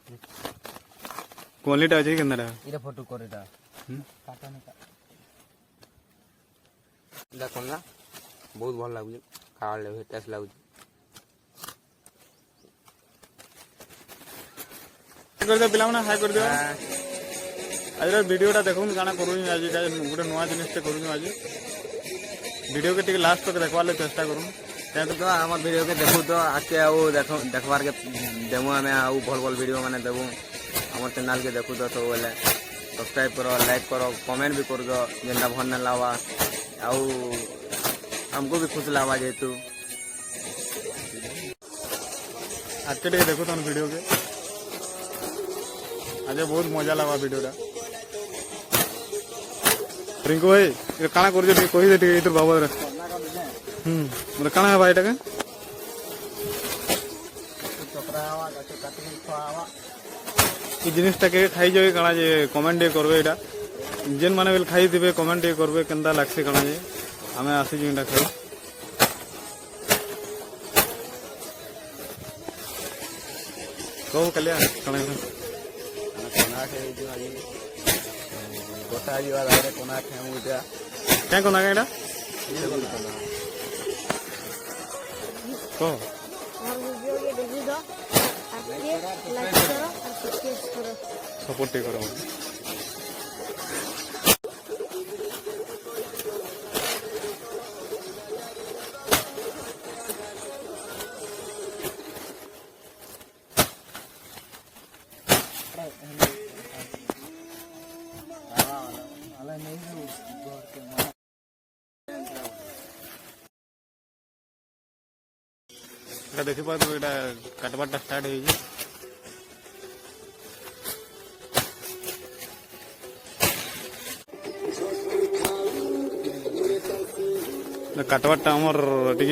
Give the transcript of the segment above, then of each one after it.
quality अच्छी केंदा इरे photo Creta काटा नहीं देखो ना बहुत भल लागुଛି खावाले भी टेस्ट लागुଛି कर दे पिलावना हाय कर दे आज वीडियोटा देखो काना करू आज गोटे नुआ जिनिस करू आज वीडियो के टिके लास्ट तक देखवाले चेष्टा करूँ तो आम वीडियो के देखू तो आके आउ देखबार के देमु आमे आउ भल भल वीडियो माने देबू हमर चैनल के देखू तो सब बोले सब्सक्राइब करो लाइक करो कमेंट भी कर दो जेनटा भल न लावा आउ हमको भी खुश लावा जेतु आज के देखो तो वीडियो के आज बहुत मजा लगा वीडियोटा रिंकू भाई ये काना कर कही दे इधर बाबा मतलब काना है भाई टाके ये जिनिसटा के खाई जाए काना जे कमेंट करबे एटा जेन माने बेल खाई दिबे कमेंट करबे केनता लागसे काना जे हमें आसी जिंटा खाई कहो कल्या काना कोना के जो आज गोटा जीवा दारे कोना खाऊ इटा क्या कोना का एटा को और वीडियो के देखी दो लाइक करो और सब्सक्राइब करो सपोर्ट करो देखी पाए तो ये काटबाटा स्टार्ट हो काटबाटा आमर टे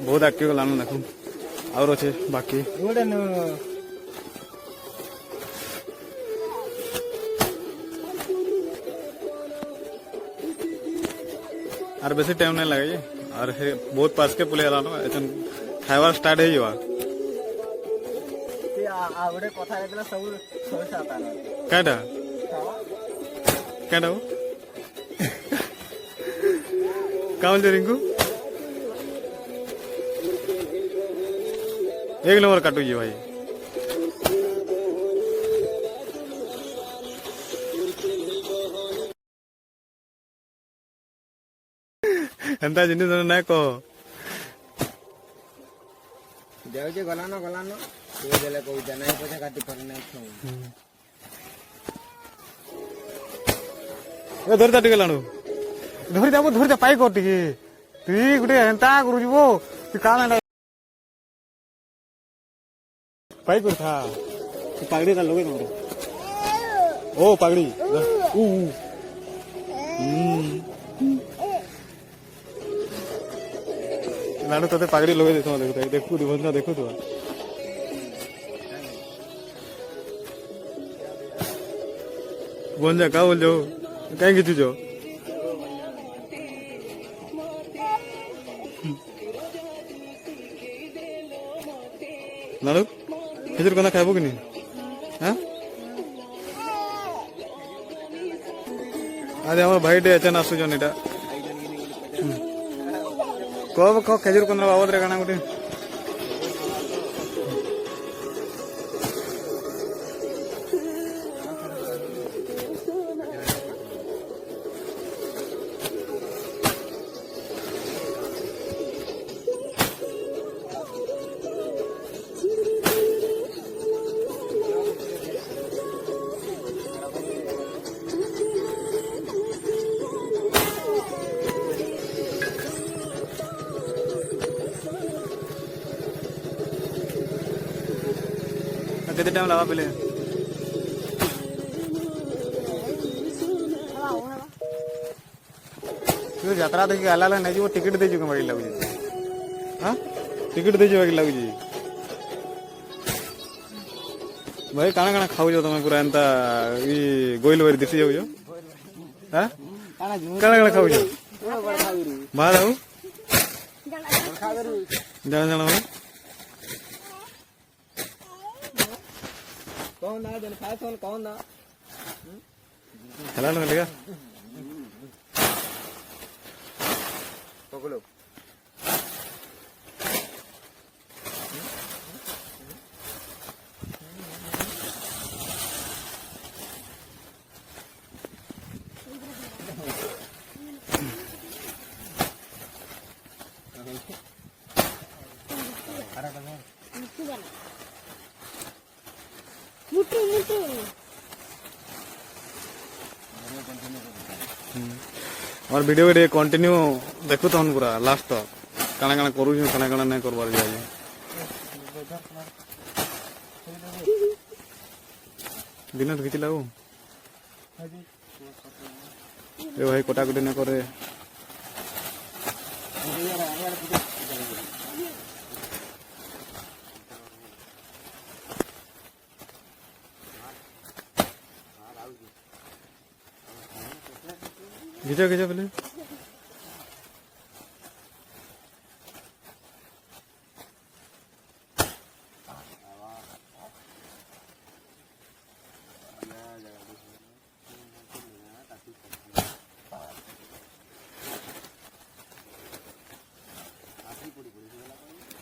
बहुत आगे गलान देख और अच्छे बाकी और बेसी टाइम नहीं लगे और बहुत पास के पुले गलान खाइबार स्टार्ट हो क्या क्या क्या बोलते रिंकू एक नंबर काटू जी भाई एंता जिनिस ना कह जाऊँ गलानो गलानो ये देले कहू नहीं पैसा काटी पर नहीं खाऊ धरता टे लाणु धरी जा धरी जा पाई कर टे तु गोटे एंता करू तू का पाई कर था पगड़ी का लोगे तुम ओ पगड़ी लाणु ते पगड़ी लोगे देखो देखू देखू देखू तो बोल जा का बोल जाओ कहीं खींचू जो नालू खिचुर कोना खाइबो कि नहीं हाँ आज हमार भाई टे अचान आसुचन एटा कब खेजूर कोना बाबद रे काना गोटे कितने टाइम लगा पहले यात्रा देखिए आला नहीं जी टिकट दे चुके बाकी लगुच हाँ टिकट दे बाकी लगुच भाई काना काना खाऊ तुम पूरा एंता गोइल बारी दिसी जाऊ हाँ काना काना खाऊ बाहर आऊ जाना जाना कौन ना जन खाए सोन कौन ना हेला लिया पकड़ो मुट्ठी मुट्ठी और वीडियो के कंटिन्यू देखु तो पूरा लास्ट तो काना काना करू काना काना नहीं करबार जाए दिन खींच लागू ए भाई कोटाकुटी न करे खींचो खींचो पहले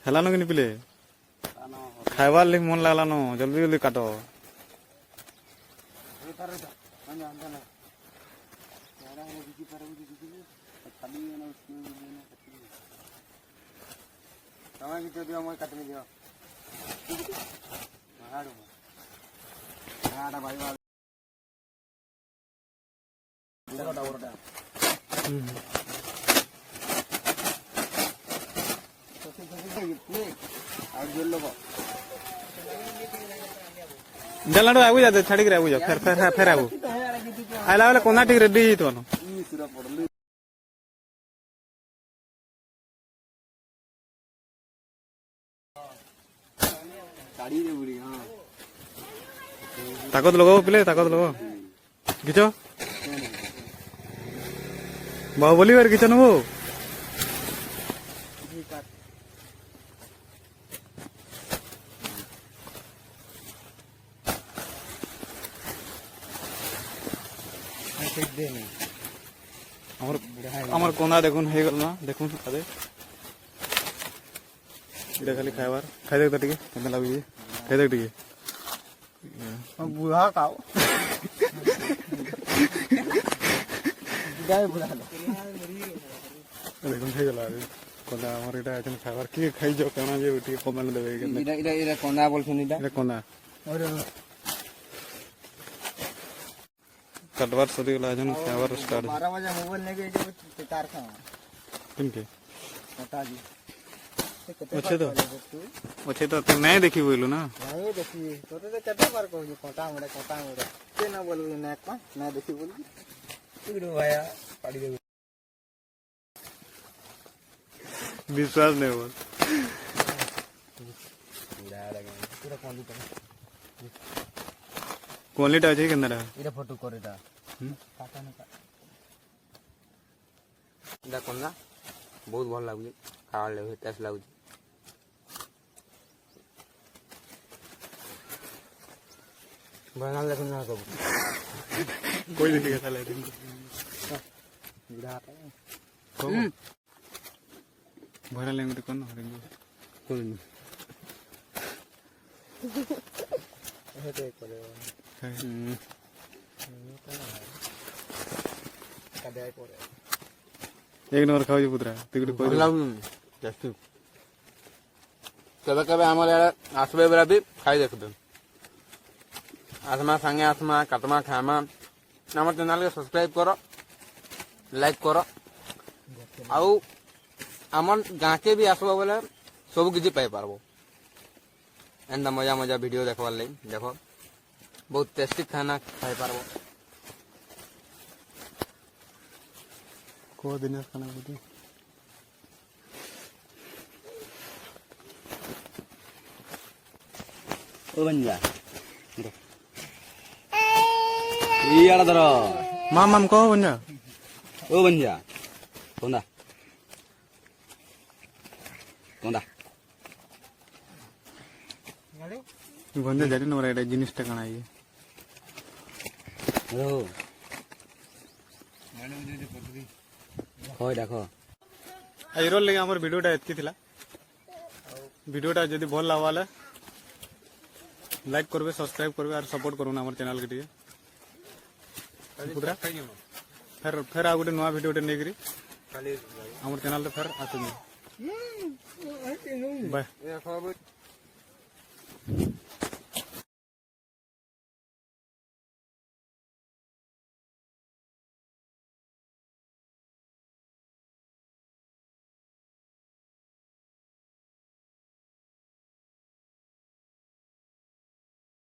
हेलानो कि नहीं पिले खाइबार लिख मन लागलानो जल्दी जल्दी काटो जलाडो आगु जाते छाड़ी के आगु जा फिर आगु आइला वाला कोना ठीक रेडी तो न ताकत लगाओ पिले ताकत लगाओ खींचो बाहुबली बार खींचो ना वो আমার কোনা দেখুন হয়ে গেল না দেখুন আদে এটা খালি খাইবার খাই দেখ টিকে কেমন লাগুছে খাই দেখ টিকে बुढ़ा खाओ দেখুন হয়ে গেল আরে কোনা আমার এটা এখন খাইবার কি খাইছো কেমন যে টিকে কমেন্ট দেবে এটা এটা এটা কোনা বলছেন এটা এটা কোনা कटवार सदी गला जन खाइबार स्टार्ट 12 बजे मोबाइल लेके जो चार खा किनके पता जी अच्छे तो तुम नहीं देखी बोलू ना नहीं देखी तो केते बार कहू कोटा मुड़े के ना बोलू ना का ना देखी बोलू इडो भाया पाड़ी दे विश्वास नहीं हो पूरा कोंदी क्वालिटी अच्छी किंदा इरा फोटो करेटा काटा ना इदा कोंदा बहुत भल लागु खावा ले टेस्ट लागु बना ले ना सब कोई नहीं खाता ले दिन इदा को भरा लेंगे तो कौन हरेंगे कोई नहीं हेते करे एक नंबर खाओ जी पुत्रा तिकड़ी कोई जस्ट कबे कबे आमर यार आसबे बेरा भी खाई देखबे आसमा संगे आसमा कतमा खामा आमर चैनल के सब्सक्राइब करो लाइक करो आउ आमर गाँ के भी आसबो बोले सब किसी पाई पारबो एंदा मजा मजा वीडियो देखवार लई देखो बहुत टेस्टी खाना खाई पारबो को दिन खाना बुद्धि ओ बंजा ई आड़ा दरो माम माम को बंजा ओ बंजा कोंदा कोंदा ଗଞ୍ଜା ଜାଣି ନମର ଏଇଟା ଜିନିଷଟା କାଣା ଇଏ ହଇ ଦେଖ ଆଜିର ଲାଗି ଆମର ଭିଡ଼ିଓଟା ଏତିକି ଥିଲା ଭିଡ଼ିଓଟା ଯଦି ଭଲ ଲାଗବା ଲାଇକ୍ করবে সবসক্রাইব করবে আর সপোর্ট করুন আমার চ্যানেলকে টিকে ফের আর গোটে নয়া ভিডিওଟେ নেইকରି আমার চ্যানেলରେ ফের আসুন বাই